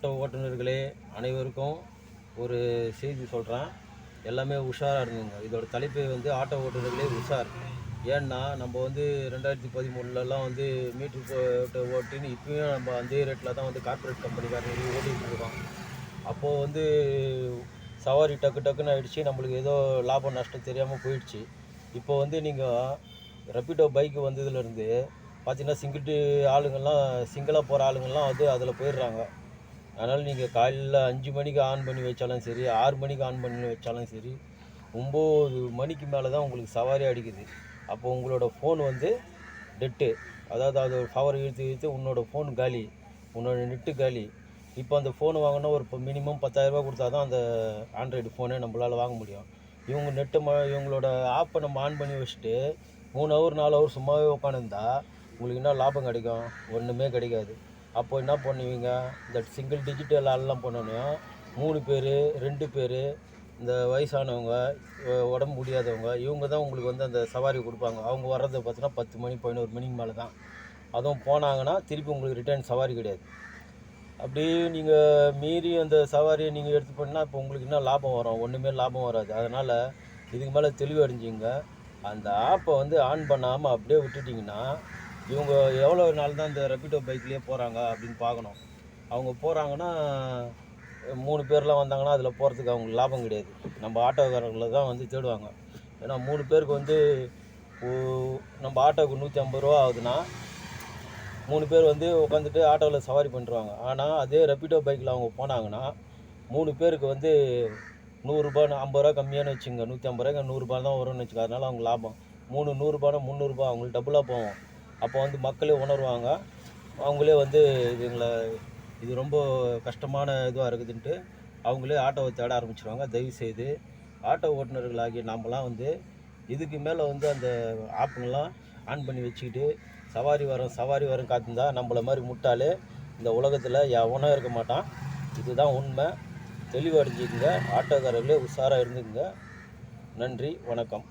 Auto ஓட்டுநர்களே அனைவருக்கும் ஒரு செய்தி சொல்கிறேன். எல்லாமே உஷாராக இருந்துங்க. இதோட தலைப்பு வந்து ஆட்டோ ஓட்டுநர்களே உஷார். ஏன்னா நம்ம வந்து 2013லலாம் வந்து மீட்ரு போட்டு ஓட்டின்னு இப்பயும் நம்ம அதே ரேட்டில் தான் வந்து கார்ப்பரேட் கம்பெனிக்காரங்க ஓட்டிகிட்டு இருக்கோம். அப்போது வந்து சவாரி டக்கு டக்குன்னு ஆகிடுச்சு, நம்மளுக்கு ஏதோ லாபம் நஷ்டம் தெரியாமல் போயிடுச்சு. இப்போ வந்து நீங்கள் ரப்பிடோ பைக்கு வந்ததுலேருந்து பார்த்தீங்கன்னா சிங்கிளாக போகிற ஆளுங்கள்லாம் வந்து அதில் போயிடுறாங்க. அதனால் நீங்கள் காலையில் 5 மணிக்கு ஆன் பண்ணி வச்சாலும் சரி, 6 மணிக்கு ஆன் பண்ணி வச்சாலும் சரி, 9 மணிக்கு மேலே தான் உங்களுக்கு சவாரி அடிக்குது. அப்போ உங்களோட ஃபோன் வந்து டெட்டு. அதாவது அது ஒரு பவர் இழுத்து இழுத்து உன்னோட ஃபோன் காலி, உன்னோட நெட்டு காலி. இப்போ அந்த ஃபோன் வாங்கினா ஒரு மினிமம் 10,000 ரூபா கொடுத்தா தான் அந்த ஆண்ட்ராய்டு ஃபோனே நம்மளால் வாங்க முடியும். இவங்களோட ஆப்பை நம்ம ஆன் பண்ணி வச்சுட்டு 3 ஹவர் 4 ஹவர் சும்மாவே உட்காந்துருந்தா உங்களுக்கு என்ன லாபம் கிடைக்கும்? ஒன்றுமே கிடைக்காது. அப்போ என்ன பண்ணுவீங்க? இந்த சிங்கிள் டிஜிட்டல் ஆள்லாம் பண்ணோன்னா 3 பேர் 2 பேர், இந்த வயசானவங்க, உடம்பு முடியாதவங்க, இவங்க தான் உங்களுக்கு வந்து அந்த சவாரி கொடுப்பாங்க. அவங்க வர்றது பார்த்தீங்கன்னா 10 மணி 11 மணிக்கு மேலே தான். அதுவும் போனாங்கன்னா திருப்பி உங்களுக்கு ரிட்டர்ன் சவாரி கிடையாது. அப்படி நீங்கள் மீறி அந்த சவாரியை நீங்கள் எடுத்து பண்ணால் இப்போ உங்களுக்கு என்ன லாபம் வரும்? ஒன்றுமே லாபம் வராது. அதனால் இதுக்கு மேலே தெளிவடைஞ்சிங்க. அந்த ஆப்பை வந்து ஆன் பண்ணாமல் அப்படியே விட்டுட்டிங்கன்னா, இவங்க எவ்வளோ நாள் தான் இந்த ரப்பிடோ பைக்லேயே போகிறாங்க அப்படின்னு பார்க்கணும். அவங்க போகிறாங்கன்னா 3 பேர்லாம் வந்தாங்கன்னா அதில் போகிறதுக்கு அவங்களுக்கு லாபம் கிடையாது. நம்ம ஆட்டோக்காரர்களை தான் வந்து தேடுவாங்க. ஏன்னா 3 பேருக்கு வந்து நம்ம ஆட்டோவுக்கு 150 ரூபா ஆகுதுன்னா 3 பேர் வந்து உட்காந்துட்டு ஆட்டோவில் சவாரி பண்ணிடுவாங்க. ஆனால் அதே ரப்பிடோ பைக்கில் அவங்க போனாங்கன்னா 3 பேருக்கு வந்து 100 ரூபா 50 ரூபா கம்மியானு வச்சுங்க, 150 ரூபாய்க்கு 100 ரூபா தான் வரும்னு வச்சுக்க. அதனால் அவங்க லாபம் 100 ரூபானா 300 ரூபா அவங்களுக்கு டபுளாக போகும். அப்போ வந்து மக்களே உணர்வாங்க. அவங்களே வந்து இது ரொம்ப கஷ்டமான இதுவாக இருக்குதுன்ட்டு அவங்களே ஆட்டோவை தேட ஆரம்பிச்சிடுவாங்க. தயவுசெய்து ஆட்டோ ஓட்டுநர்களாகிய நாமெல்லாம் வந்து இதுக்கு மேலே வந்து அந்த ஆப்புங்கெல்லாம் ஆன் பண்ணி வச்சுக்கிட்டு சவாரி வரும் காத்திருந்தா நம்மள மாதிரி முட்டாளே இந்த உலகத்தில் எவனும் இருக்க மாட்டான். இதுதான் உண்மை. தெளிவடைஞ்சிக்கங்க. ஆட்டோக்காரர்களே உஷாராக இருந்துக்குங்க. நன்றி, வணக்கம்.